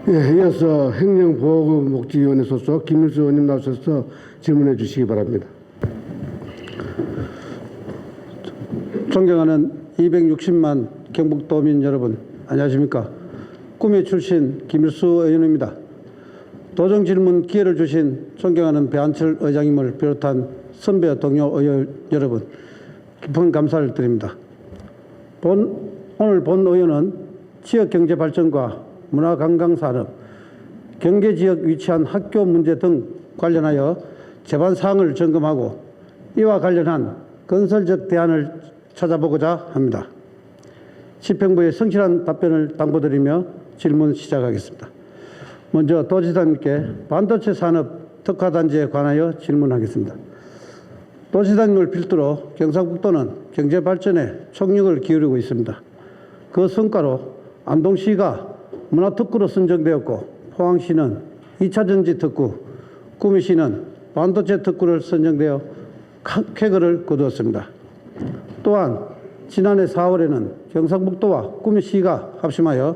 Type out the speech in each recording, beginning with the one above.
예, 이어서 행정보건복지위원회 소속 김일수 의원님 나오셔서 질문해 주시기 바랍니다. 존경하는 260만 경북도민 여러분, 안녕하십니까. 꿈의 출신 김일수 의원입니다. 도정 질문 기회를 주신 존경하는 배한철 의장님을 비롯한 선배 동료 의원 여러분, 깊은 감사를 드립니다. 오늘 본 의원은 지역경제 발전과 문화관광산업, 경계지역 위치한 학교 문제 등 관련하여 제반사항을 점검하고 이와 관련한 건설적 대안을 찾아보고자 합니다. 집행부의 성실한 답변을 당부드리며 질문 시작하겠습니다. 먼저 도지사님께 반도체 산업 특화단지에 관하여 질문하겠습니다. 도지사님을 필두로 경상북도는 경제발전에 총력을 기울이고 있습니다. 그 성과로 안동시가 문화특구로 선정되었고 포항시는 2차전지 특구, 구미시는 반도체 특구를 선정되어 쾌거를 거두었습니다. 또한 지난해 4월에는 경상북도와 구미시가 합심하여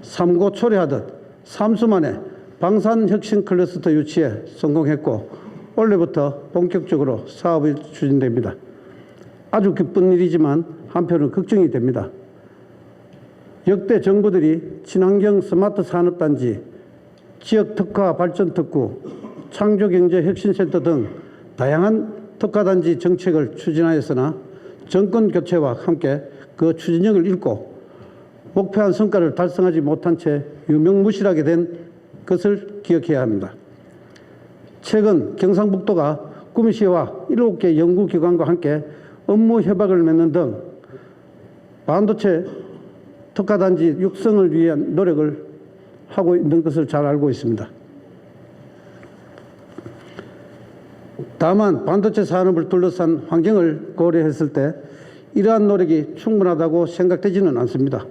삼고 초래하듯 3수 만에 방산혁신 클러스터 유치에 성공했고 올해부터 본격적으로 사업이 추진됩니다. 아주 기쁜 일이지만 한편은 걱정이 됩니다. 역대 정부들이 친환경 스마트 산업단지, 지역특화 발전특구, 창조경제혁신센터 등 다양한 특화단지 정책을 추진하였으나 정권 교체와 함께 그 추진력을 잃고 목표한 성과를 달성하지 못한 채 유명무실하게 된 것을 기억해야 합니다. 최근 경상북도가 구미시와 7개 연구기관과 함께 업무 협약을 맺는 등 반도체 특화단지 육성을 위한 노력을 하고 있는 것을 잘 알고 있습니다. 다만 반도체 산업을 둘러싼 환경을 고려했을 때 이러한 노력이 충분하다고 생각되지는 않습니다.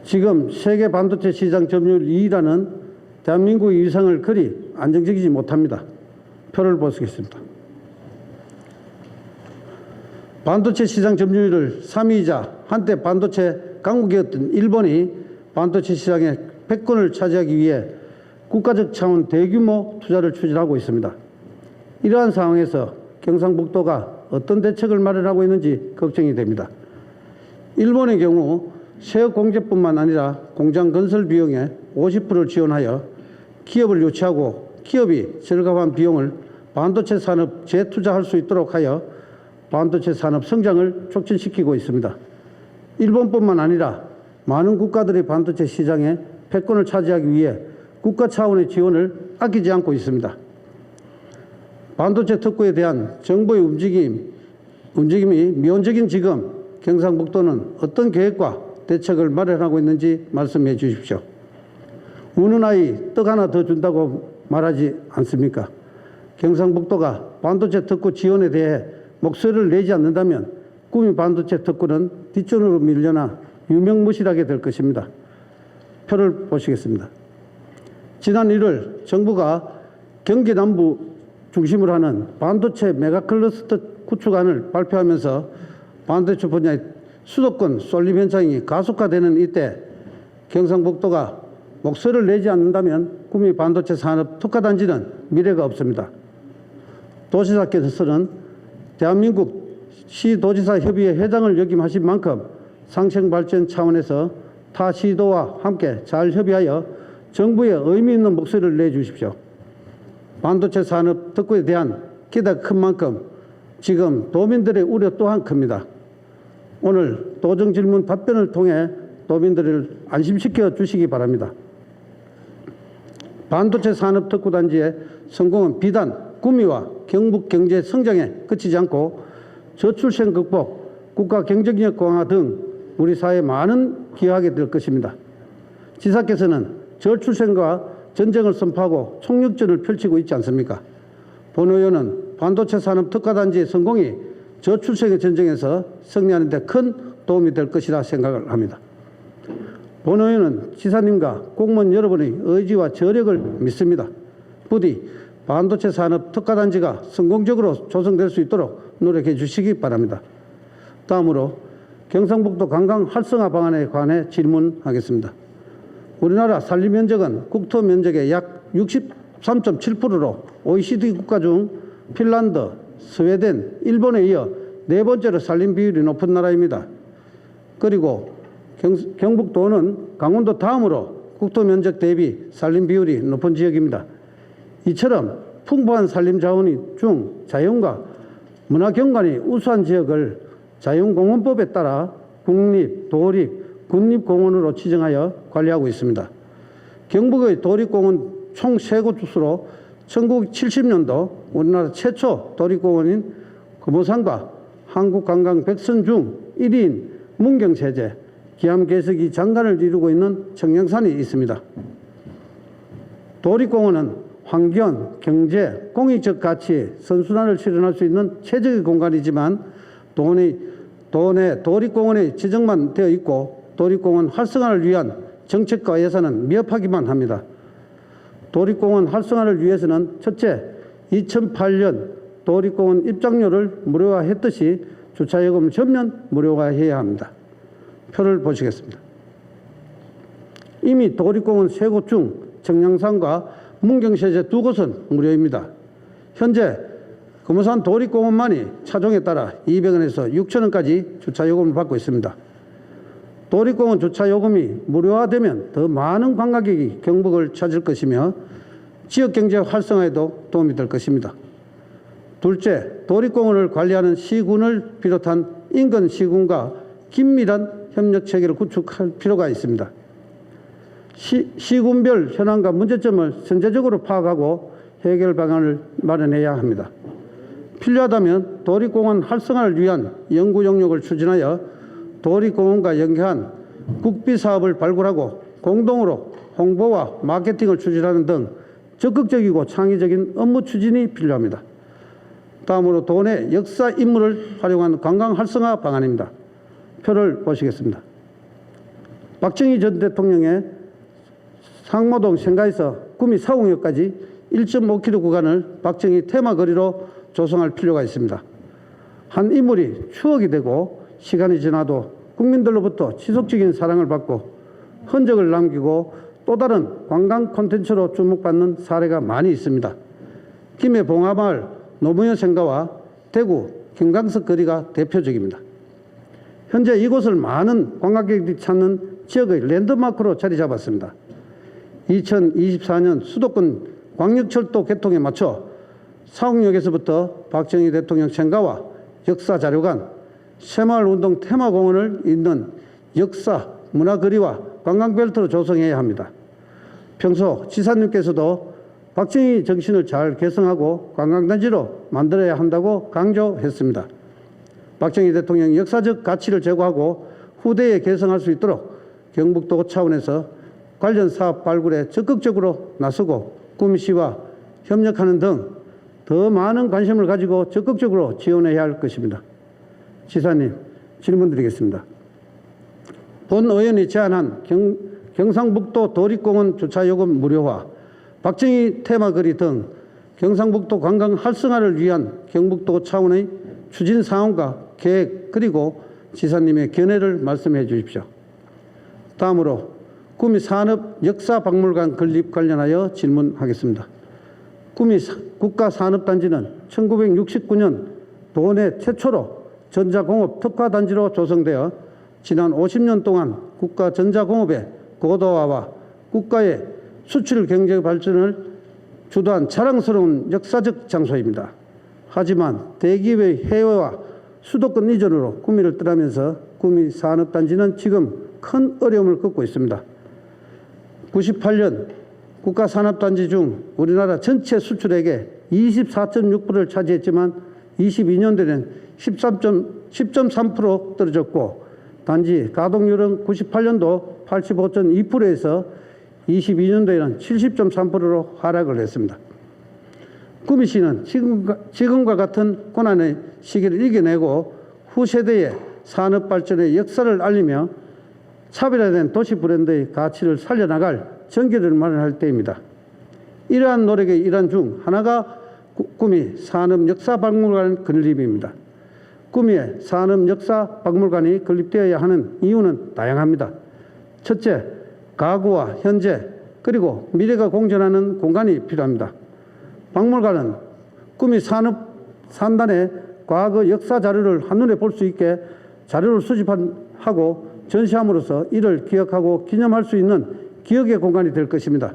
지금 세계 반도체 시장 점유율 2위라는 대한민국의 위상을 그리 안정적이지 못합니다. 표를 보시겠습니다. 반도체 시장 점유율을 3위이자 한때 반도체 강국이었던 일본이 반도체 시장의 패권을 차지하기 위해 국가적 차원 대규모 투자를 추진하고 있습니다. 이러한 상황에서 경상북도가 어떤 대책을 마련하고 있는지 걱정이 됩니다. 일본의 경우 세역 공제뿐만 아니라 공장 건설 비용의 50%를 지원하여 기업을 유치하고 기업이 절감한 비용을 반도체 산업 재투자할 수 있도록 하여 반도체 산업 성장을 촉진시키고 있습니다. 일본뿐만 아니라 많은 국가들의 반도체 시장에 패권을 차지하기 위해 국가 차원의 지원을 아끼지 않고 있습니다. 반도체 특구에 대한 정부의 움직임이 미온적인 지금 경상북도는 어떤 계획과 대책을 마련하고 있는지 말씀해 주십시오. 우는 아이 떡 하나 더 준다고 말하지 않습니까? 경상북도가 반도체 특구 지원에 대해 목소리를 내지 않는다면 구미 반도체 특구는 뒷전으로 밀려나 유명무실하게 될 것입니다. 표를 보시겠습니다. 지난 1월 정부가 경기 남부 중심으로 하는 반도체 메가클러스터 구축안을 발표하면서 반도체 분야의 수도권 쏠림 현상이 가속화되는 이때 경상북도가 목소리를 내지 않는다면 구미 반도체 산업 특화단지는 미래가 없습니다. 도지사께서는 대한민국 시도지사 협의회 회장을 역임하신 만큼 상생발전 차원에서 타 시도와 함께 잘 협의하여 정부의 의미 있는 목소리를 내주십시오. 반도체 산업 특구에 대한 기대가 큰 만큼 지금 도민들의 우려 또한 큽니다. 오늘 도정 질문 답변을 통해 도민들을 안심시켜 주시기 바랍니다. 반도체 산업 특구단지의 성공은 비단 구미와 경북 경제 성장에 그치지 않고 저출생 극복, 국가 경쟁력 강화 등 우리 사회에 많은 기여하게 될 것입니다. 지사께서는 저출생과 전쟁을 선포하고 총력전을 펼치고 있지 않습니까? 본 의원은 반도체 산업 특화단지의 성공이 저출생의 전쟁에서 승리하는 데 큰 도움이 될 것이라 생각을 합니다. 본 의원은 지사님과 공무원 여러분의 의지와 저력을 믿습니다. 부디 반도체 산업 특화단지가 성공적으로 조성될 수 있도록 노력해 주시기 바랍니다. 다음으로 경상북도 관광 활성화 방안에 관해 질문하겠습니다. 우리나라 산림 면적은 국토 면적의 약 63.7%로 OECD 국가 중 핀란드, 스웨덴, 일본에 이어 네 번째로 산림 비율이 높은 나라입니다. 그리고 경북도는 강원도 다음으로 국토 면적 대비 산림 비율이 높은 지역입니다. 이처럼 풍부한 산림 자원이 중 자연과 문화경관이 우수한 지역을 자연공원법에 따라 국립, 도립, 군립공원으로 지정하여 관리하고 있습니다. 경북의 도립공원 총 3곳으로 1970년도 우리나라 최초 도립공원인 금호산과 한국관광 백선 중 1위인 문경세제, 기암괴석이 장관을 이루고 있는 청량산이 있습니다. 도립공원은 환경, 경제, 공익적 가치의 선순환을 실현할 수 있는 최적의 공간이지만 도내 도립공원의 지정만 되어 있고 도립공원 활성화를 위한 정책과 예산은 미흡하기만 합니다. 도립공원 활성화를 위해서는 첫째, 2008년 도립공원 입장료를 무료화했듯이 주차요금 전면 무료화해야 합니다. 표를 보시겠습니다. 이미 도립공원 3곳 중 청량산과 문경세제 2곳은 무료입니다. 현재 금호산 도립공원만이 차종에 따라 200원에서 6,000원까지 주차요금을 받고 있습니다. 도립공원 주차요금이 무료화되면 더 많은 관광객이 경북을 찾을 것이며 지역경제 활성화에도 도움이 될 것입니다. 둘째, 도립공원을 관리하는 시군을 비롯한 인근 시군과 긴밀한 협력체계를 구축할 필요가 있습니다. 시군별 현황과 문제점을 선제적으로 파악하고 해결 방안을 마련해야 합니다. 필요하다면 도립공원 활성화를 위한 연구 용역을 추진하여 도립공원과 연계한 국비사업을 발굴하고 공동으로 홍보와 마케팅을 추진하는 등 적극적이고 창의적인 업무 추진이 필요합니다. 다음으로 도내 역사 인물을 활용한 관광 활성화 방안입니다. 표를 보시겠습니다. 박정희 전 대통령의 상모동 생가에서 구미 사공역까지 1.5km 구간을 박정희 테마거리로 조성할 필요가 있습니다. 한 인물이 추억이 되고 시간이 지나도 국민들로부터 지속적인 사랑을 받고 흔적을 남기고 또 다른 관광 콘텐츠로 주목받는 사례가 많이 있습니다. 김해 봉화마을 노무현 생가와 대구 김광석 거리가 대표적입니다. 현재 이곳을 많은 관광객들이 찾는 지역의 랜드마크로 자리 잡았습니다. 2024년 수도권 광역철도 개통에 맞춰 사옥역에서부터 박정희 대통령 생가와 역사자료관, 새마을운동 테마공원을 잇는 역사, 문화거리와 관광벨트로 조성해야 합니다. 평소 지사님께서도 박정희 정신을 잘 개성하고 관광단지로 만들어야 한다고 강조했습니다. 박정희 대통령의 역사적 가치를 제고하고 후대에 계승할 수 있도록 경북도 차원에서 관련 사업 발굴에 적극적으로 나서고 구미시와 협력하는 등 더 많은 관심을 가지고 적극적으로 지원해야 할 것입니다. 지사님, 질문 드리겠습니다. 본 의원이 제안한 경상북도 도립공원 주차요금 무료화, 박정희 테마거리 등 경상북도 관광 활성화를 위한 경북도 차원의 추진 사항과 계획 그리고 지사님의 견해를 말씀해 주십시오. 다음으로 구미 산업역사박물관 건립 관련하여 질문하겠습니다. 구미 국가산업단지는 1969년 도내 최초로 전자공업 특화단지로 조성되어 지난 50년 동안 국가전자공업의 고도화와 국가의 수출 경제 발전을 주도한 자랑스러운 역사적 장소입니다. 하지만 대기업의 해외와 수도권 이전으로 구미를 떠나면서 구미 산업단지는 지금 큰 어려움을 겪고 있습니다. 98년 국가산업단지 중 우리나라 전체 수출액의 24.6%를 차지했지만 22년도에는 10.3% 떨어졌고 단지 가동률은 98년도 85.2%에서 22년도에는 70.3%로 하락을 했습니다. 구미시는 지금과 같은 고난의 시기를 이겨내고 후세대의 산업발전의 역사를 알리며 차별화된 도시 브랜드의 가치를 살려나갈 전기를 마련할 때입니다. 이러한 노력의 일환 중 하나가 구미 산업역사박물관 건립입니다. 구미에 산업역사박물관이 건립되어야 하는 이유는 다양합니다. 첫째, 과거와 현재 그리고 미래가 공존하는 공간이 필요합니다. 박물관은 꿈이 산단의 과거 역사 자료를 한눈에 볼 수 있게 자료를 수집하고 전시함으로써 이를 기억하고 기념할 수 있는 기억의 공간이 될 것입니다.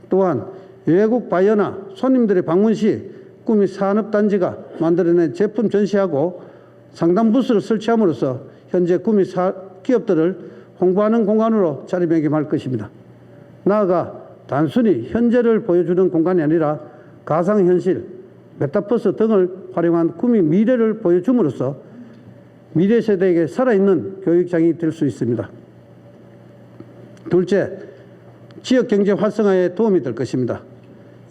또한 외국 바이어나 손님들의 방문 시 꿈이 산업단지가 만들어낸 제품 전시하고 상담 부스를 설치함으로써 현재 꿈이 기업들을 홍보하는 공간으로 자리매김할 것입니다. 나아가 단순히 현재를 보여주는 공간이 아니라 가상현실, 메타버스 등을 활용한 꿈이 미래를 보여줌으로써 미래 세대에게 살아있는 교육장이 될 수 있습니다. 둘째, 지역 경제 활성화에 도움이 될 것입니다.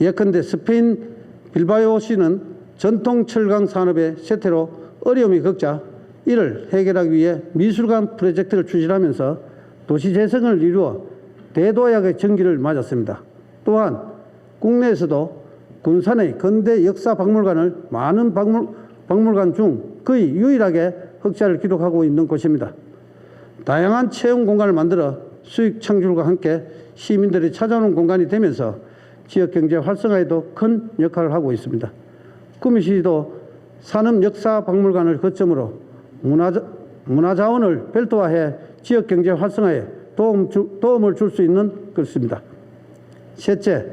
예컨대 스페인 빌바오시는 전통 철강 산업의 쇠퇴로 어려움이 겪자 이를 해결하기 위해 미술관 프로젝트를 추진하면서 도시 재생을 이루어 대도약의 전기를 맞았습니다. 또한 국내에서도 군산의 근대 역사 박물관을 많은 박물관 중 거의 유일하게 흑자를 기록하고 있는 곳입니다. 다양한 체험 공간을 만들어 수익 창출과 함께 시민들이 찾아오는 공간이 되면서 지역 경제 활성화에도 큰 역할을 하고 있습니다. 구미시도 산업 역사 박물관을 거점으로 문화자원을 별도화해 지역 경제 활성화에 도움을 줄 수 있는 것입니다. 셋째,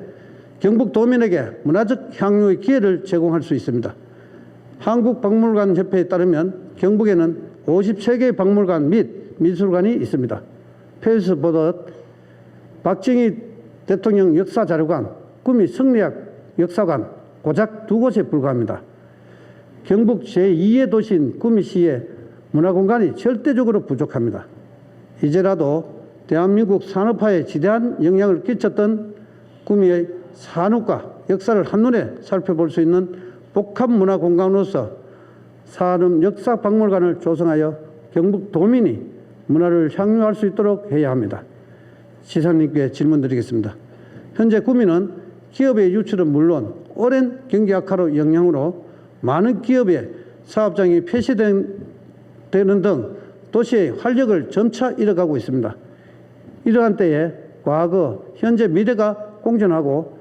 경북 도민에게 문화적 향유의 기회를 제공할 수 있습니다. 한국박물관협회에 따르면 경북에는 53개의 박물관 및 미술관이 있습니다. 표에서 보듯 박정희 대통령 역사자료관, 구미 성리학 역사관 고작 2곳에 불과합니다. 경북 제2의 도시인 구미시의 문화공간이 절대적으로 부족합니다. 이제라도 대한민국 산업화에 지대한 영향을 끼쳤던 구미의 산업과 역사를 한눈에 살펴볼 수 있는 복합문화공간으로서 산업 역사박물관을 조성하여 경북 도민이 문화를 향유할 수 있도록 해야 합니다. 시사님께 질문드리겠습니다. 현재 구미는 기업의 유출은 물론 오랜 경기 악화로 영향으로 많은 기업의 사업장이 폐쇄되는 등 도시의 활력을 점차 잃어가고 있습니다. 이러한 때에 과거, 현재, 미래가 공존하고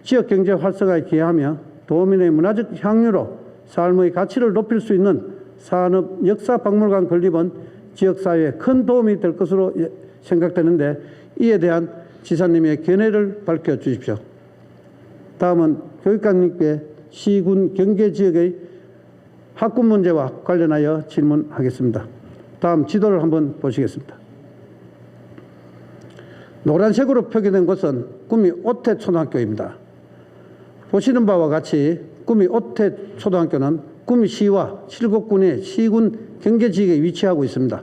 지역경제 활성화에 기여하며 도민의 문화적 향유로 삶의 가치를 높일 수 있는 산업 역사박물관 건립은 지역사회에 큰 도움이 될 것으로 생각되는데 이에 대한 지사님의 견해를 밝혀주십시오. 다음은 교육감님께 시군 경계지역의 학군 문제와 관련하여 질문하겠습니다. 다음 지도를 한번 보시겠습니다. 노란색으로 표기된 곳은 구미 오태초등학교입니다. 보시는 바와 같이 구미 오태초등학교는 구미시와 칠곡군의 시군 경계지역에 위치하고 있습니다.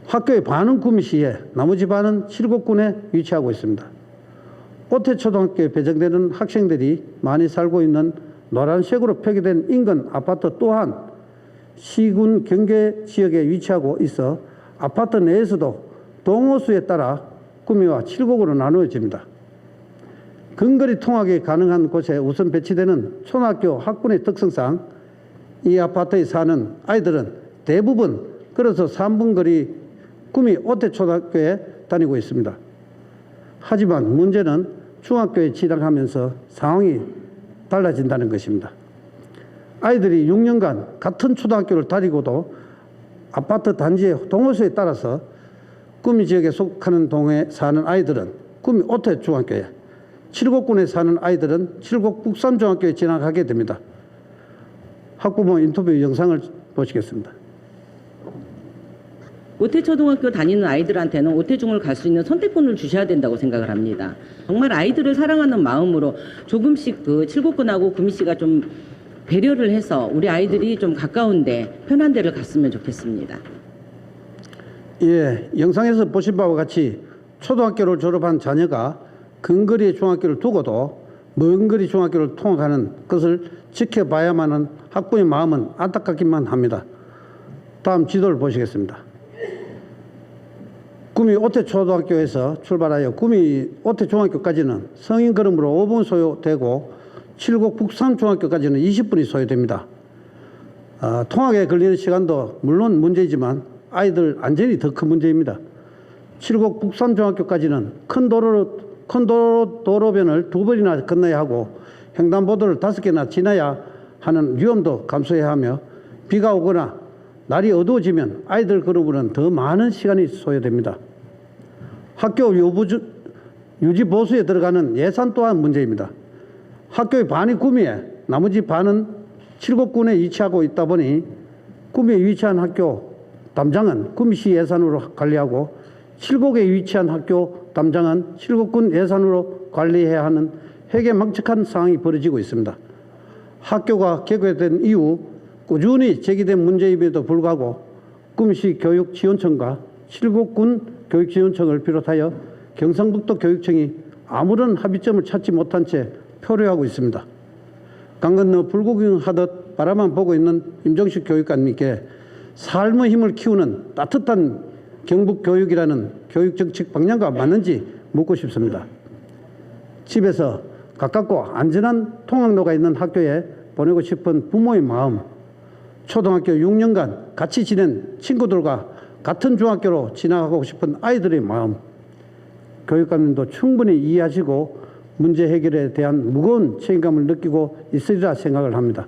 학교의 반은 구미시에 나머지 반은 칠곡군에 위치하고 있습니다. 오태초등학교에 배정되는 학생들이 많이 살고 있는 노란색으로 표기된 인근 아파트 또한 시군 경계지역에 위치하고 있어 아파트 내에서도 동호수에 따라 구미와 칠곡으로 나누어집니다. 근거리 통학이 가능한 곳에 우선 배치되는 초등학교 학군의 특성상 이 아파트에 사는 아이들은 대부분 걸어서 3분 거리 구미 오태초등학교에 다니고 있습니다. 하지만 문제는 중학교에 진학하면서 상황이 달라진다는 것입니다. 아이들이 6년간 같은 초등학교를 다니고도 아파트 단지의 동호수에 따라서 구미 지역에 속하는 동에 사는 아이들은 구미 오태중학교에, 칠곡군에 사는 아이들은 칠곡 북산중학교에 진학하게 됩니다. 학부모 인터뷰 영상을 보시겠습니다. 오태초등학교 다니는 아이들한테는 오태중을 갈 수 있는 선택권을 주셔야 된다고 생각을 합니다. 정말 아이들을 사랑하는 마음으로 조금씩 그 칠곡군하고 구미시가 좀 배려를 해서 우리 아이들이 좀 가까운데 편한 데를 갔으면 좋겠습니다. 예, 영상에서 보신 바와 같이 초등학교를 졸업한 자녀가 근거리의 중학교를 두고도 먼 거리 중학교를 통학하는 것을 지켜봐야만 하는 학부의 마음은 안타깝기만 합니다. 다음 지도를 보시겠습니다. 구미 오태초등학교에서 출발하여 구미 오태중학교까지는 성인 걸음으로 5분 소요되고 칠곡 북산중학교까지는 20분이 소요됩니다. 통학에 걸리는 시간도 물론 문제이지만 아이들 안전이 더 큰 문제입니다. 칠곡 북산중학교까지는 큰 도로변을 2번이나 건너야 하고 횡단보도를 5개나 지나야 하는 위험도 감수해야 하며 비가 오거나 날이 어두워지면 아이들 걸음으로는 더 많은 시간이 소요됩니다. 학교 유지 보수에 들어가는 예산 또한 문제입니다. 학교의 반이 구미에 나머지 반은 칠곡군에 위치하고 있다 보니 구미에 위치한 학교 담장은 구미시 예산으로 관리하고 칠곡에 위치한 학교 담장은 칠곡군 예산으로 관리해야 하는 회계망측한 상황이 벌어지고 있습니다. 학교가 개교된 이후 꾸준히 제기된 문제임에도 불구하고 구미시 교육지원청과 칠곡군 교육지원청을 비롯하여 경상북도 교육청이 아무런 합의점을 찾지 못한 채 표류하고 있습니다. 강 건너 불구경하듯 바라만 보고 있는 임종식 교육감님께 삶의 힘을 키우는 따뜻한 경북교육이라는 교육정책 방향과 맞는지 묻고 싶습니다. 집에서 가깝고 안전한 통학로가 있는 학교에 보내고 싶은 부모의 마음, 초등학교 6년간 같이 지낸 친구들과 같은 중학교로 진학하고 싶은 아이들의 마음, 교육감님도 충분히 이해하시고 문제 해결에 대한 무거운 책임감을 느끼고 있으리라 생각을 합니다.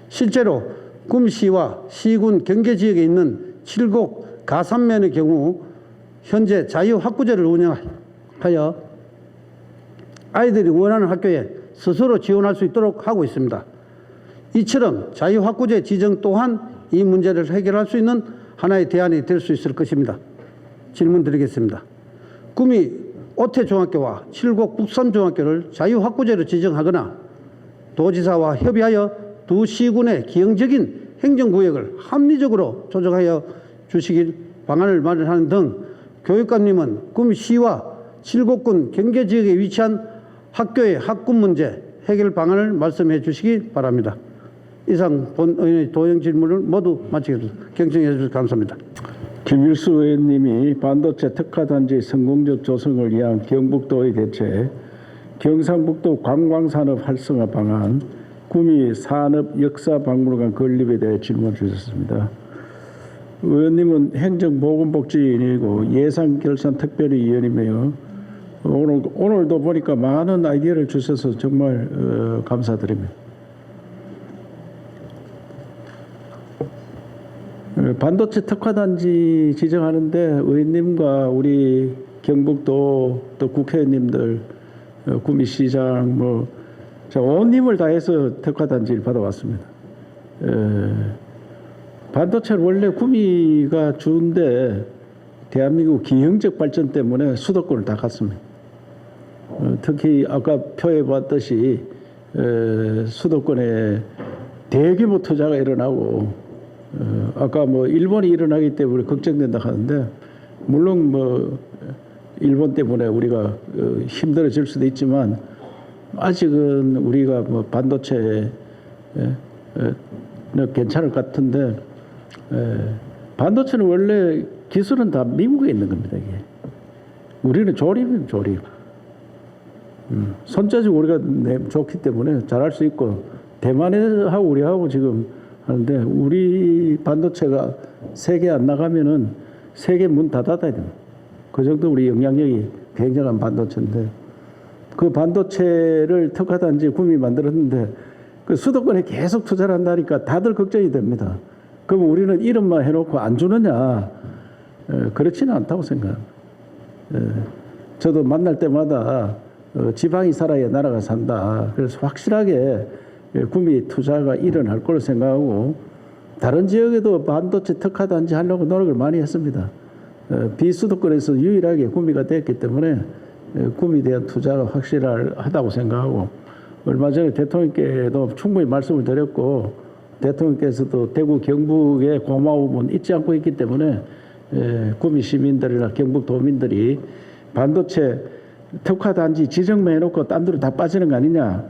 실제로 구미시와 시군 경계지역에 있는 칠곡 가산면의 경우 현재 자유학구제를 운영하여 아이들이 원하는 학교에 스스로 지원할 수 있도록 하고 있습니다. 이처럼 자유학구제 지정 또한 이 문제를 해결할 수 있는 하나의 대안이 될 수 있을 것입니다. 질문 드리겠습니다. 구미 오태중학교와 칠곡 북산중학교를 자유학구제로 지정하거나 도지사와 협의하여 두 시군의 기형적인 행정구역을 합리적으로 조정하여 주시길 방안을 마련하는 등 교육감님은 구미시와 칠곡군 경계지역에 위치한 학교의 학군 문제 해결 방안을 말씀해 주시기 바랍니다. 이상 본 의원의 도형 질문을 모두 마치겠습니다. 경청해 주셔서 감사합니다. 김일수 의원님이 반도체 특화단지 성공적 조성을 위한 경북도의 대책, 경상북도 관광산업 활성화 방안, 구미 산업 역사박물관 건립에 대해 질문 주셨습니다. 의원님은 행정보건복지위원이고 예산결산특별위원이며 오늘도 보니까 많은 아이디어를 주셔서 정말 감사드립니다. 반도체 특화단지 지정하는데 의원님과 우리 경북도 또 국회의원님들, 구미시장 온 힘을 다해서 특화단지를 받아왔습니다. 반도체는 원래 구미가 주인데 대한민국 기형적 발전 때문에 수도권을 다 갔습니다. 특히 아까 표해봤듯이 수도권에 대규모 투자가 일어나고 아까 일본이 일어나기 때문에 걱정된다 하는데 물론 일본 때문에 우리가 힘들어질 수도 있지만 아직은 우리가 반도체는 괜찮을 것 같은데 반도체는 원래 기술은 다 미국에 있는 겁니다. 이게 우리는 조립이면 조립. 손재주 우리가 좋기 때문에 잘할 수 있고 대만하고 우리하고 지금 하는데 우리 반도체가 세계 안 나가면은 세계 문 다 닫아야 됩니다. 그 정도 우리 영향력이 굉장한 반도체인데 그 반도체를 특화단지 구미 만들었는데 그 수도권에 계속 투자를 한다니까 다들 걱정이 됩니다. 그럼 우리는 이름만 해놓고 안 주느냐? 그렇지는 않다고 생각합니다. 저도 만날 때마다 지방이 살아야 나라가 산다. 그래서 확실하게 구미 투자가 일어날 거로 생각하고 다른 지역에도 반도체 특화단지 하려고 노력을 많이 했습니다. 비수도권에서 유일하게 구미가 됐기 때문에 구미에 대한 투자가 확실하다고 생각하고 얼마 전에 대통령께도 충분히 말씀을 드렸고 대통령께서도 대구 경북의 고마움은 잊지 않고 있기 때문에 구미 시민들이나 경북 도민들이 반도체 특화단지 지정만 해놓고 딴 데로 다 빠지는 거 아니냐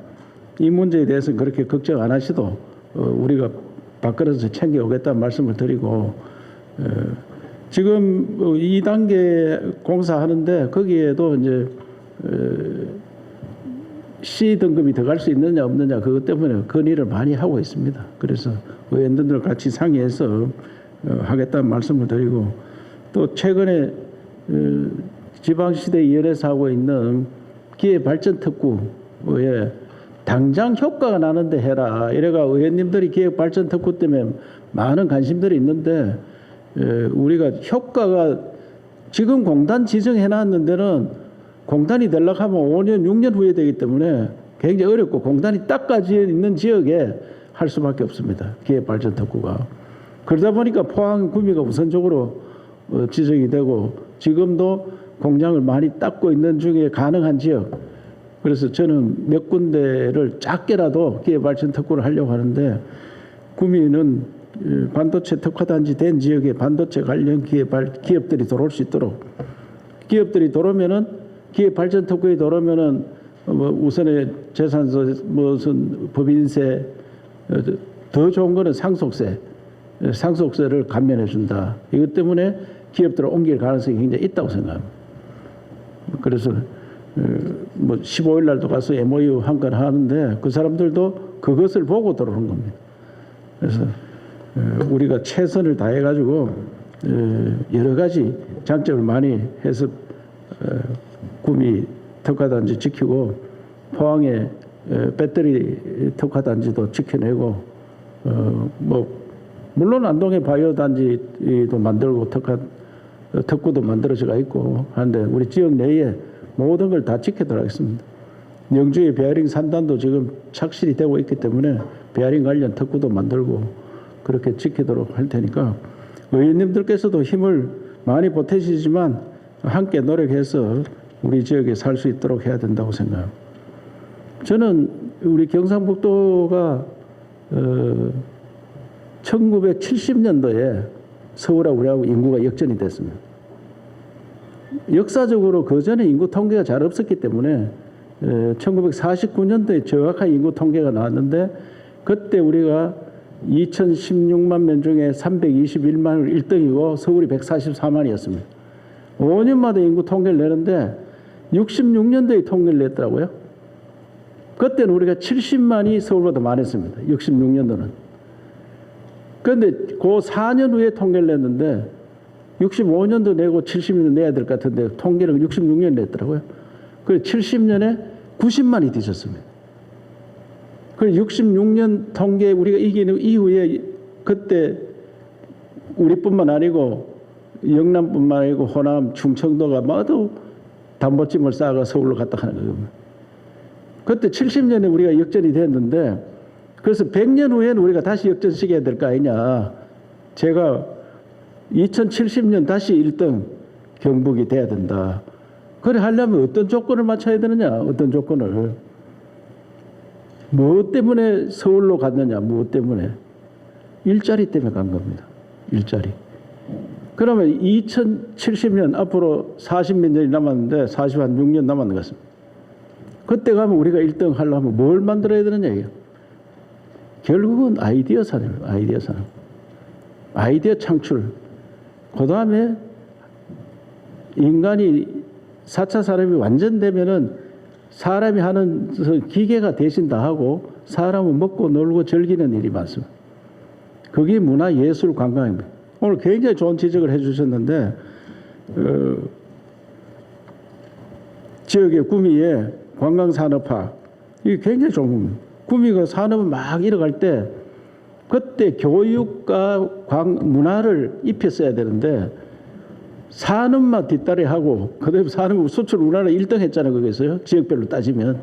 이 문제에 대해서는 그렇게 걱정 안 하시도 우리가 밖으로서 챙겨오겠다는 말씀을 드리고 지금 2단계 공사하는데 거기에도 이제 C 등급이 더 갈 수 있느냐 없느냐 그것 때문에 건의를 많이 하고 있습니다. 그래서 의원들과 같이 상의해서 하겠다는 말씀을 드리고 또 최근에 지방시대위원회에서 하고 있는 기회발전특구에 당장 효과가 나는데 해라. 이래가 의원님들이 기회발전특구 때문에 많은 관심들이 있는데 우리가 효과가 지금 공단 지정해놨는 데는 공단이 되려고 하면 5년, 6년 후에 되기 때문에 굉장히 어렵고 공단이 딱까지 있는 지역에 할 수밖에 없습니다. 기회발전특구가. 그러다 보니까 포항 구미가 우선적으로 지정이 되고 지금도 공장을 많이 닦고 있는 중에 가능한 지역. 그래서 저는 몇 군데를 작게라도 기회발전 특구를 하려고 하는데 구미는 반도체 특화단지 된 지역에 반도체 관련 기업들이 들어올 수 있도록 기업들이 들어오면은 기회발전 특구에 들어오면은 우선의 재산세 무슨 법인세 더 좋은 거는 상속세를 감면해 준다. 이것 때문에 기업들을 옮길 가능성이 굉장히 있다고 생각합니다. 그래서 뭐 15일 날도 가서 MOU 한 건 하는데 그 사람들도 그것을 보고 들어오는 겁니다. 그래서 우리가 최선을 다해 가지고 여러 가지 장점을 많이 해서 구미 특화단지 지키고 포항의 배터리 특화단지도 지켜내고 뭐 물론 안동의 바이오 단지도 만들고 특구도 만들어져가 있고 하는데 우리 지역 내에 모든 걸 다 지키도록 하겠습니다. 영주의 베어링 산단도 지금 착실히 되고 있기 때문에 베어링 관련 특구도 만들고 그렇게 지키도록 할 테니까 의원님들께서도 힘을 많이 보태시지만 함께 노력해서 우리 지역에 살 수 있도록 해야 된다고 생각합니다. 저는 우리 경상북도가 1970년도에 서울하고 우리하고 인구가 역전이 됐습니다. 역사적으로 그 전에 인구 통계가 잘 없었기 때문에 1949년도에 정확한 인구 통계가 나왔는데 그때 우리가 2016만 명 중에 321만을 1등이고 서울이 144만이었습니다. 5년마다 인구 통계를 내는데 66년도에 통계를 냈더라고요. 그때는 우리가 70만이 서울보다 많았습니다. 66년도는. 그런데 그 4년 후에 통계를 냈는데 65년도 내고 70년도 내야 될 것 같은데 통계를 66년 냈더라고요. 그래서 70년에 90만이 뒤졌습니다. 그래서 66년 통계 우리가 이기는 이후에 그때 우리뿐만 아니고 영남뿐만 아니고 호남, 충청도가 모두 담보찜을 싸가 서울로 갔다 하는 거예요. 그때 70년에 우리가 역전이 됐는데 그래서 100년 후에는 우리가 다시 역전시켜야 될 거 아니냐. 제가 2070년 다시 1등 경북이 돼야 된다. 그래 하려면 어떤 조건을 맞춰야 되느냐. 어떤 조건을. 무엇 때문에 서울로 갔느냐. 무엇 때문에. 일자리 때문에 간 겁니다. 일자리. 그러면 2070년 앞으로 40몇 년이 남았는데 46년 남았는 것 같습니다. 그때 가면 우리가 1등 하려면 뭘 만들어야 되느냐 이게요. 결국은 아이디어 산업, 아이디어 산업. 아이디어 창출. 그 다음에 인간이 4차 산업이 완전되면은 사람이 하는 기계가 대신 다 하고 사람은 먹고 놀고 즐기는 일이 많습니다. 그게 문화, 예술, 관광입니다. 오늘 굉장히 좋은 지적을 해 주셨는데 지역의 구미에 관광산업화 이게 굉장히 좋은 겁니다. 구미가 산업을 막 일어갈 때 그때 교육과 문화를 입혔어야 되는데 산업만 뒷다리하고 그다음에 산업 수출 우리나라 1등 했잖아요. 거기서요. 지역별로 따지면.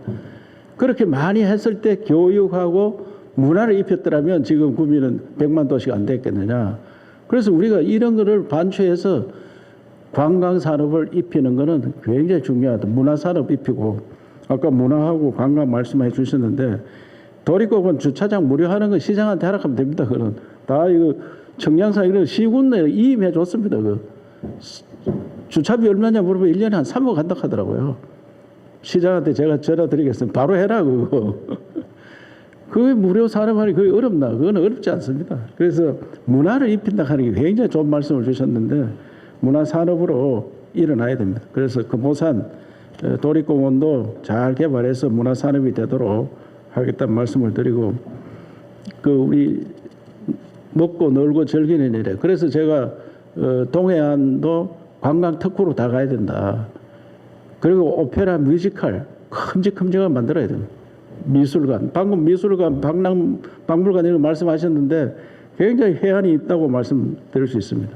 그렇게 많이 했을 때 교육하고 문화를 입혔더라면 지금 구미는 100만 도시가 안 됐겠느냐. 그래서 우리가 이런 거를 반추해서 관광산업을 입히는 거는 굉장히 중요하다. 문화산업 입히고 아까 문화하고 관광 말씀해 주셨는데 도립공원 주차장 무료하는 건 시장한테 하락하면 됩니다. 그건 다 이거 청량사 이런 시군 내 이임해 줬습니다. 그 주차비 얼마냐 물어보면 1년에 한 3억 한다 하더라고요. 시장한테 제가 전화 드리겠습니다. 바로 해라 그거. 그게 무료 산업하니 그게 어렵나? 그건 어렵지 않습니다. 그래서 문화를 입힌다 하는 게 굉장히 좋은 말씀을 주셨는데 문화산업으로 일어나야 됩니다. 그래서 금호산 도립공원도 잘 개발해서 문화산업이 되도록 하겠다는 말씀을 드리고 그 우리 먹고 놀고 즐기는 일에 그래서 제가 동해안도 관광 특구로 다 가야 된다. 그리고 오페라 뮤지컬 큼직큼직하게 만들어야 된다. 미술관, 방금 미술관, 박물관 이런 거 말씀하셨는데 굉장히 해안이 있다고 말씀드릴 수 있습니다.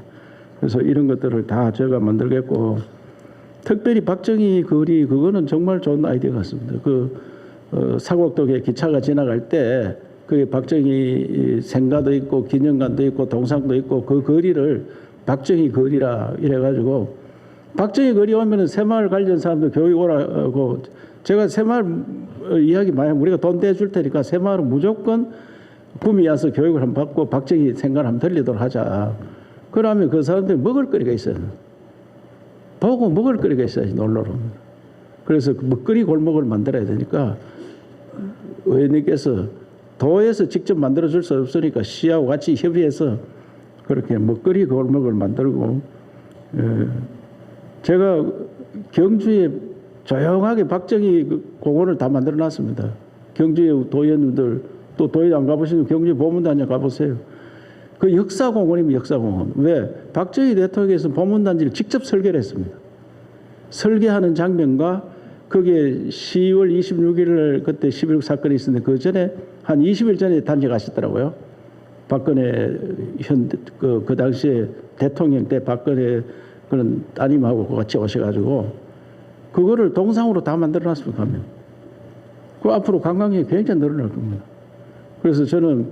그래서 이런 것들을 다 제가 만들겠고, 특별히 박정희 거리 그거는 정말 좋은 아이디어 같습니다. 사곡동에 기차가 지나갈 때 그게 박정희 생가도 있고 기념관도 있고 동상도 있고 그 거리를 박정희 거리라 이래가지고, 박정희 거리 오면은 새마을 관련 사람들 교육 오라고, 제가 새마을 이야기 많이 하면 우리가 돈 떼줄 테니까 새마을은 무조건 구미 와서 교육을 한번 받고 박정희 생각을 한번 들리도록 하자. 그러면 그 사람들이 먹을 거리가 있어요. 보고 먹을 거리가 있어야지 놀러로. 그래서 그 먹거리 골목을 만들어야 되니까 의원님께서 도에서 직접 만들어 줄 수 없으니까 시하고 같이 협의해서 그렇게 먹거리 골목을 만들고, 제가 경주에 조용하게 박정희 공원을 다 만들어 놨습니다. 경주에 도의원님들 또 도에 안 가보시면 경주에 보문단지 가보세요. 그 역사공원이면 역사공원. 왜? 박정희 대통령께서 보문단지를 직접 설계를 했습니다. 설계하는 장면과 거기에 10월 26일 그때 11.6 사건이 있었는데 그 전에 한 20일 전에 단지 가셨더라고요. 박근혜 그 당시에 대통령 때 박근혜 그런 따님하고 같이 오셔가지고 그거를 동상으로 다 만들어놨습니다. 가면 그 앞으로 관광객이 굉장히 늘어날 겁니다. 그래서 저는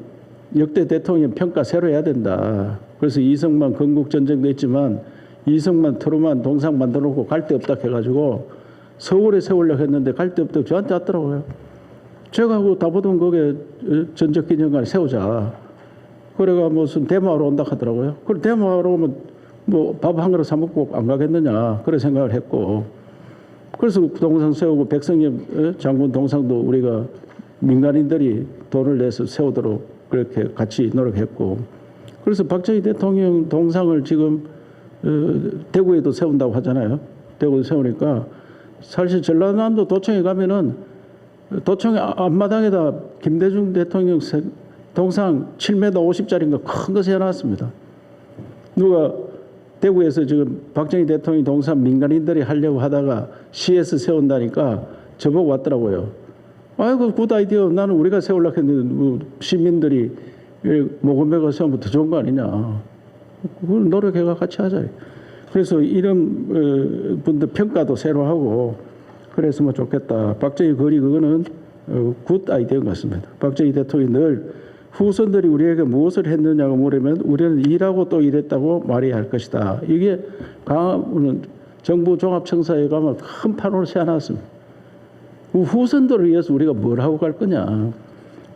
역대 대통령 평가 새로 해야 된다. 그래서 이승만 건국전쟁도 있지만 이승만 트루만 동상 만들어놓고 갈 데 없다 해가지고 서울에 세우려고 했는데 갈 데 없다고 저한테 왔더라고요. 제가 하고 다보던 거기에 전적기념관 세우자. 그래가 무슨 대마로 온다 하더라고요. 그럼 대마로 오면 뭐 밥 한 그릇 사 먹고 안 가겠느냐. 그런 생각을 했고. 그래서 동상 세우고 백성엽 장군 동상도 우리가 민간인들이 돈을 내서 세우도록 그렇게 같이 노력했고. 그래서 박정희 대통령 동상을 지금 대구에도 세운다고 하잖아요. 대구에 세우니까 사실 전라남도 도청에 가면은 도청 앞마당에다 김대중 대통령 동상 7m 50짜리인가 큰 거 세워놨습니다. 누가 대구에서 지금 박정희 대통령 동상 민간인들이 하려고 하다가 시에서 세운다니까 저보고 왔더라고요. 아이고 굿 아이디어. 나는 우리가 세우려고 했는데 뭐 시민들이 모금매가 세우면 더 좋은 거 아니냐. 그걸 노력해가 같이 하자. 그래서 이런 분들 평가도 새로 하고 그랬으면 좋겠다. 박정희 거리 그거는 굿 아이디어인 것 같습니다. 박정희 대통령이 늘 후손들이 우리에게 무엇을 했느냐고 물으면 우리는 일하고 또 일했다고 말해야 할 것이다. 이게 정부 종합청사에 가면 큰 판으로 세워놨습니다. 후손들을 위해서 우리가 뭘 하고 갈 거냐.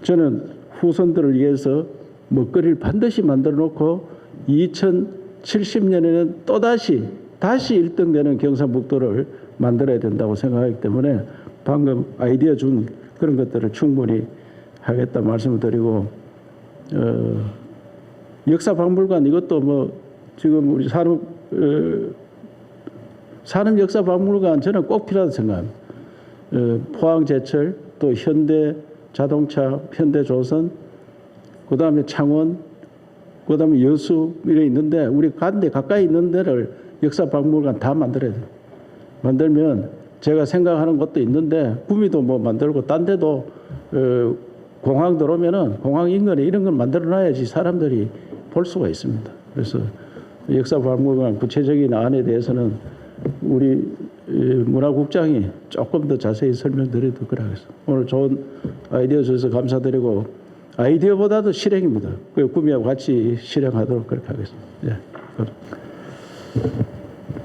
저는 후손들을 위해서 먹거리를 반드시 만들어 놓고 2070년에는 또다시 1등 되는 경상북도를 만들어야 된다고 생각하기 때문에 방금 아이디어 준 그런 것들을 충분히 하겠다 말씀을 드리고, 역사박물관 이것도 뭐 지금 우리 산업 역사박물관 저는 꼭 필요하다고 생각합니다. 포항제철 또 현대자동차, 현대조선, 그다음에 창원, 그다음에 여수 이래 있는데 우리 간데 가까이 있는 데를 역사박물관 다 만들어야 돼요. 만들면 제가 생각하는 것도 있는데 구미도 뭐 만들고 딴 데도 공항 들어오면은 공항 인근에 이런 걸 만들어놔야지 사람들이 볼 수가 있습니다. 그래서 역사박물관 구체적인 안에 대해서는 우리 문화국장이 조금 더 자세히 설명드리도록 하겠습니다. 오늘 좋은 아이디어 주셔서 감사드리고 아이디어보다도 실행입니다. 그 구미하고 같이 실행하도록 그렇게 하겠습니다. 예.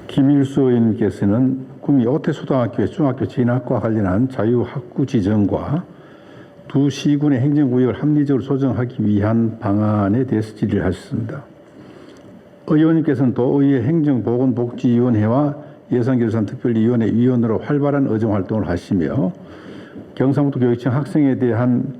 김일수 의원님께서는 구미 오태초등학교의 중학교 진학과 관련한 자유학구 지정과 두 시군의 행정구역을 합리적으로 조정하기 위한 방안에 대해서 질의를 하셨습니다. 의원님께서는 또 의회 행정보건복지위원회와 예산결산특별위원회 위원으로 활발한 의정활동을 하시며 경상북도 교육청 학생에 대한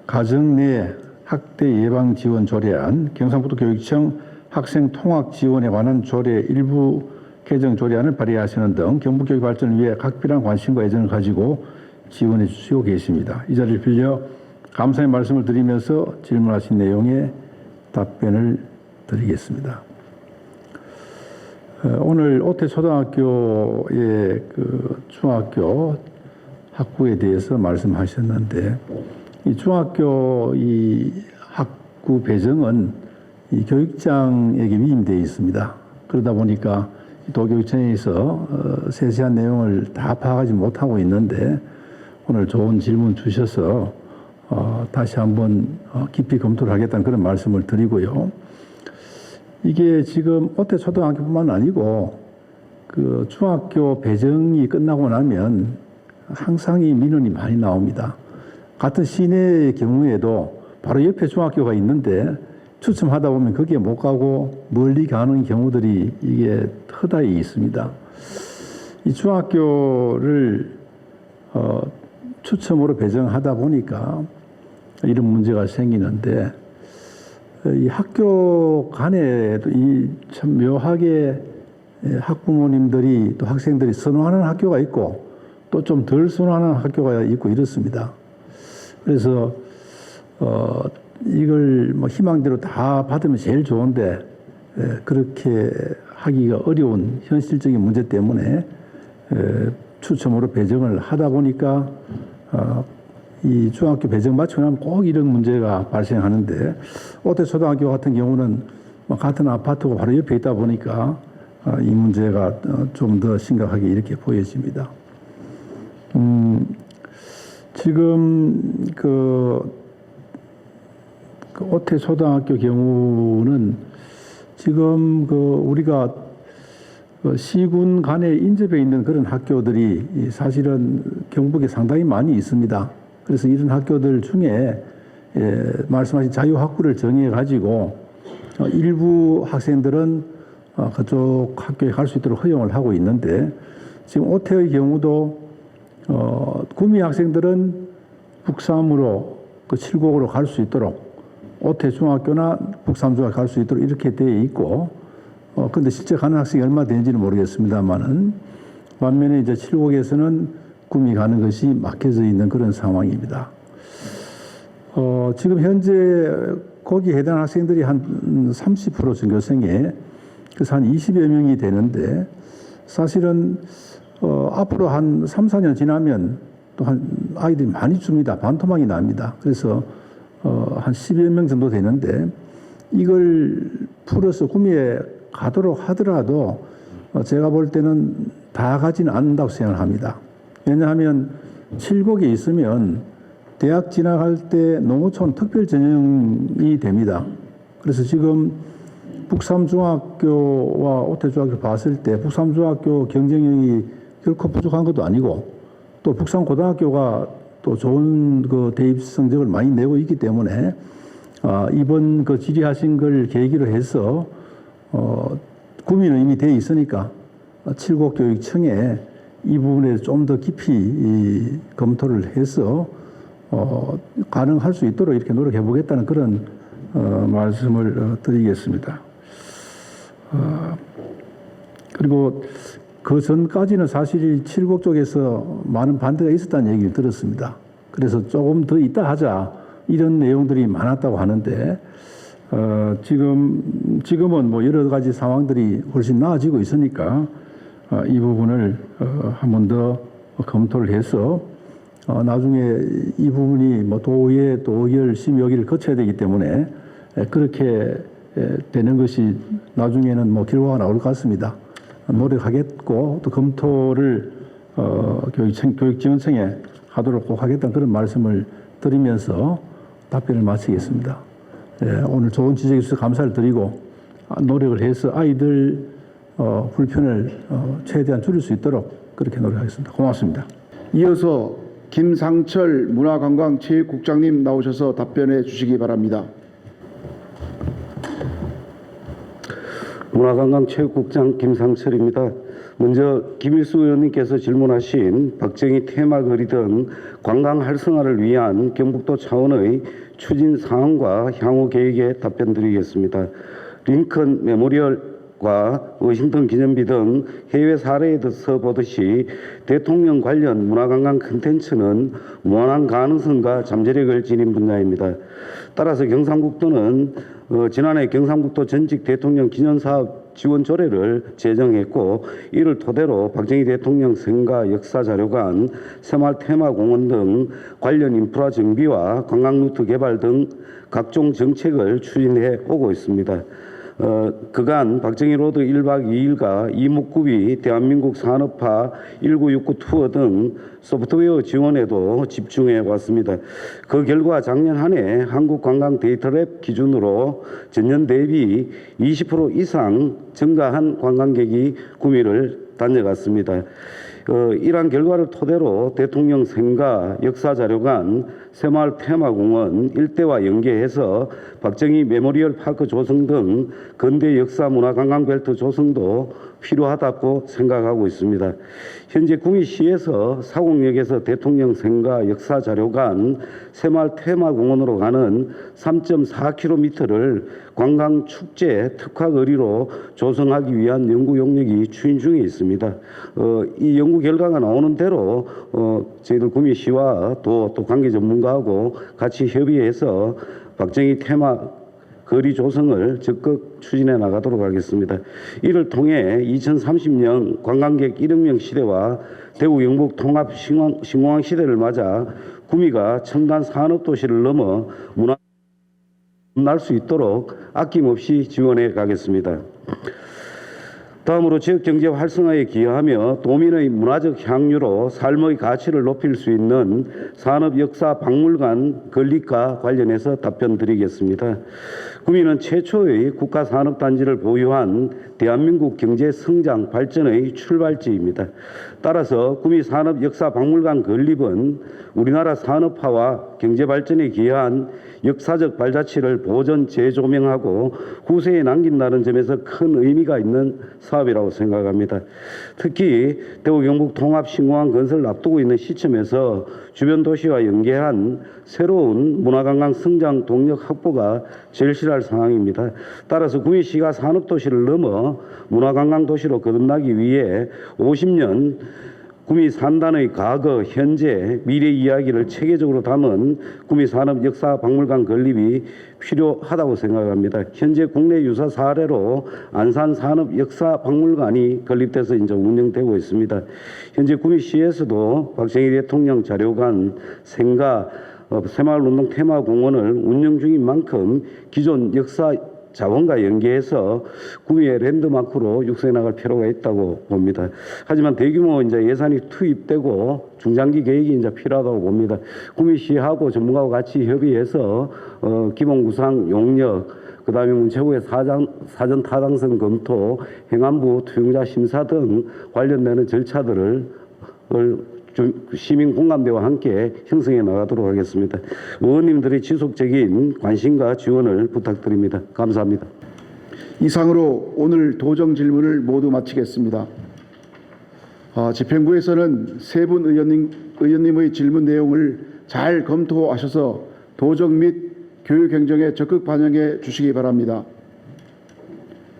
가정 내 학대 예방 지원 조례안, 경상북도 교육청 학생 통학 지원에 관한 조례 일부 개정 조례안을 발의하시는 등 경북교육 발전을 위해 각별한 관심과 애정을 가지고 지원해 주시고 계십니다. 이 자리를 빌려 감사의 말씀을 드리면서 질문하신 내용에 답변을 드리겠습니다. 오늘 오태초등학교의 그 중학교 학부에 대해서 말씀하셨는데 이 중학교 이 학부 배정은 이 교육장에게 위임되어 있습니다. 그러다 보니까 도교육청에서 세세한 내용을 다 파악하지 못하고 있는데 오늘 좋은 질문 주셔서 다시 한번 깊이 검토를 하겠다는 그런 말씀을 드리고요. 이게 지금 오태초등학교뿐만 아니고 그 중학교 배정이 끝나고 나면 항상 이 민원이 많이 나옵니다. 같은 시내의 경우에도 바로 옆에 중학교가 있는데 추첨하다 보면 거기에 못 가고 멀리 가는 경우들이 이게 허다히 있습니다. 이 중학교를 추첨으로 배정하다 보니까 이런 문제가 생기는데 이 학교 간에도 이 참 묘하게 학부모님들이 또 학생들이 선호하는 학교가 있고 또 좀 덜 선호하는 학교가 있고 이렇습니다. 그래서 이걸 뭐 희망대로 다 받으면 제일 좋은데 그렇게 하기가 어려운 현실적인 문제 때문에 추첨으로 배정을 하다 보니까 이 중학교 배정 마치고 나면 꼭 이런 문제가 발생하는데 오태초등학교 같은 경우는 같은 아파트가 바로 옆에 있다 보니까 이 문제가 좀 더 심각하게 이렇게 보여집니다. 지금 그 오태초등학교 경우는 지금 그 우리가 시군 간에 인접해 있는 그런 학교들이 사실은 경북에 상당히 많이 있습니다. 그래서 이런 학교들 중에 말씀하신 자유학부를 정해 가지고 일부 학생들은 그쪽 학교에 갈 수 있도록 허용을 하고 있는데 지금 오태의 경우도 구미 학생들은 북삼으로 그 칠곡으로 갈 수 있도록 오태 중학교나 북삼중학교 갈 수 있도록 이렇게 되어 있고 근데 실제 가는 학생이 얼마 되는지는 모르겠습니다만은 반면에 이제 칠곡에서는 구미 가는 것이 막혀져 있는 그런 상황입니다. 지금 현재 거기에 해당하는 학생들이 한 30% 전교생에 그래서 한 20여 명이 되는데 사실은 앞으로 한 3, 4년 지나면 또 한 아이들이 많이 줍니다. 반토막이 납니다. 그래서 한 10여 명 정도 되는데 이걸 풀어서 구미에 가도록 하더라도 제가 볼 때는 다 가지는 않는다고 생각을 합니다. 왜냐하면 칠곡에 있으면 대학 진학할 때 농어촌 특별 전형이 됩니다. 그래서 지금 북삼중학교와 오태중학교 봤을 때 북삼중학교 경쟁력이 결코 부족한 것도 아니고 또 북삼고등학교가 또 좋은 그 대입 성적을 많이 내고 있기 때문에 이번 그 질의하신 걸 계기로 해서 구민은 이미 돼 있으니까 칠곡교육청에 이 부분에 좀 더 깊이 검토를 해서 가능할 수 있도록 이렇게 노력해 보겠다는 그런 말씀을 드리겠습니다. 그리고 그 전까지는 사실 칠곡 쪽에서 많은 반대가 있었다는 얘기를 들었습니다. 그래서 조금 더 이따 하자 이런 내용들이 많았다고 하는데 지금은 뭐 여러 가지 상황들이 훨씬 나아지고 있으니까 이 부분을 한 번 더 검토를 해서 나중에 이 부분이 뭐 도의회 또 의결 심의위를 거쳐야 되기 때문에 그렇게 되는 것이 나중에는 뭐 결과가 나올 것 같습니다. 노력하겠고 또 검토를 교육지원청에 하도록 꼭 하겠다는 그런 말씀을 드리면서 답변을 마치겠습니다. 오늘 좋은 지적해 주셔서 감사를 드리고 노력을 해서 아이들 불편을 최대한 줄일 수 있도록 그렇게 노력하겠습니다. 고맙습니다. 이어서 김상철 문화관광체육국장님 나오셔서 답변해 주시기 바랍니다. 문화관광체육국장 김상철입니다. 먼저 김일수 의원님께서 질문하신 박정희 테마거리 등 관광 활성화를 위한 경북도 차원의 추진 사항과 향후 계획에 답변드리겠습니다. 링컨 메모리얼과 워싱턴 기념비 등 해외 사례에서 보듯이 대통령 관련 문화관광 콘텐츠는 무한한 가능성과 잠재력을 지닌 분야입니다. 따라서 경상북도는 지난해 경상북도 전직 대통령 기념사업 지원 조례를 제정했고 이를 토대로 박정희 대통령 생가 역사자료관, 새마을 테마공원 등 관련 인프라 정비와 관광루트 개발 등 각종 정책을 추진해 오고 있습니다. 그간 박정희 로드 1박 2일과 이목구비 대한민국 산업화 1969 투어 등 소프트웨어 지원에도 집중해 왔습니다. 그 결과 작년 한 해 한국관광 데이터랩 기준으로 전년 대비 20% 이상 증가한 관광객이 구미를 다녀갔습니다. 이러한 결과를 토대로 대통령 생가 역사자료관, 새마을 테마공원 일대와 연계해서 박정희 메모리얼 파크 조성 등 근대 역사 문화 관광 벨트 조성도 필요하다고 생각하고 있습니다. 현재 구미시에서 사곡역에서 대통령 생가 역사자료관, 새마을 테마공원으로 가는 3.4km를 관광 축제 특화 거리로 조성하기 위한 연구 용역이 추진 중에 있습니다. 이 연구 결과가 나오는 대로 저희들 구미시와 또 관계 전문가하고 같이 협의해서 박정희 테마 거리 조성을 적극 추진해 나가도록 하겠습니다. 이를 통해 2030년 관광객 1억 명 시대와 대구 영북 통합 신공항 시대를 맞아 구미가 첨단 산업 도시를 넘어 문화 날 수 있도록 아낌없이 지원해 가겠습니다. 다음으로 지역 경제 활성화에 기여하며 도민의 문화적 향유로 삶의 가치를 높일 수 있는 산업 역사 박물관 건립과 관련해서 답변 드리겠습니다. 구미는 최초의 국가 산업 단지를 보유한 대한민국 경제 성장 발전의 출발지입니다. 따라서 구미 산업 역사 박물관 건립은 우리나라 산업화와 경제 발전에 기여한 역사적 발자취를 보존 재조명하고 후세에 남긴다는 점에서 큰 의미가 있는 사업이라고 생각합니다. 특히 대구 경북 통합 신공항 건설을 앞두고 있는 시점에서 주변 도시와 연계한 새로운 문화관광 성장 동력 확보가 절실할 상황입니다. 따라서 구미시가 산업도시를 넘어 문화관광 도시로 거듭나기 위해 50년 구미 산단의 과거, 현재, 미래 이야기를 체계적으로 담은 구미 산업 역사 박물관 건립이 필요하다고 생각합니다. 현재 국내 유사 사례로 안산 산업 역사 박물관이 건립돼서 이제 운영되고 있습니다. 현재 구미시에서도 박정희 대통령 자료관, 생가, 새마을운동 테마공원을 운영 중인 만큼 기존 역사 자원과 연계해서 구미의 랜드마크로 육성해 나갈 필요가 있다고 봅니다. 하지만 대규모 이제 예산이 투입되고 중장기 계획이 이제 필요하다고 봅니다. 구미시하고 전문가와 같이 협의해서 기본 구상 용역, 그다음에 문체부의 사전 타당성 검토, 행안부 투용자 심사 등 관련되는 절차들을 시민 공감대와 함께 형성해 나가도록 하겠습니다. 의원님들의 지속적인 관심과 지원을 부탁드립니다. 감사합니다. 이상으로 오늘 도정 질문을 모두 마치겠습니다. 집행부에서는 세 분 의원님의 질문 내용을 잘 검토하셔서 도정 및 교육 행정에 적극 반영해 주시기 바랍니다.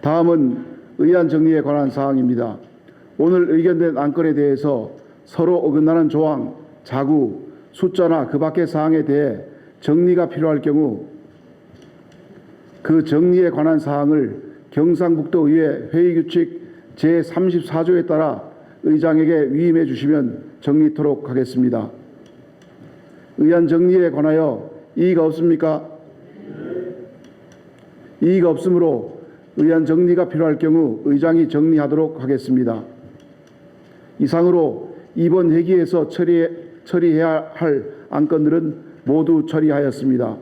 다음은 의안 정리에 관한 사항입니다. 오늘 의견된 안건에 대해서 서로 어긋나는 조항, 자구, 숫자나 그 밖의 사항에 대해 정리가 필요할 경우 그 정리에 관한 사항을 경상북도의회 회의규칙 제34조에 따라 의장에게 위임해 주시면 정리토록 하겠습니다. 의안 정리에 관하여 이의가 없습니까? 이의가 없으므로 의안 정리가 필요할 경우 의장이 정리하도록 하겠습니다. 이상으로 이번 회기에서 처리해야 할 안건들은 모두 처리하였습니다.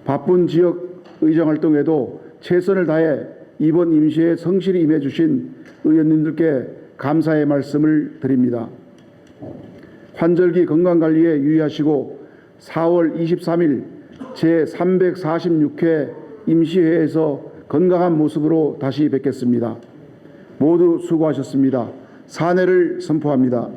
바쁜 지역 의정 활동에도 최선을 다해 이번 임시에 성실히 임해 주신 의원님들께 감사의 말씀을 드립니다. 환절기 건강관리에 유의하시고 4월 23일 제346회 임시회에서 건강한 모습으로 다시 뵙겠습니다. 모두 수고하셨습니다. 사내를 선포합니다.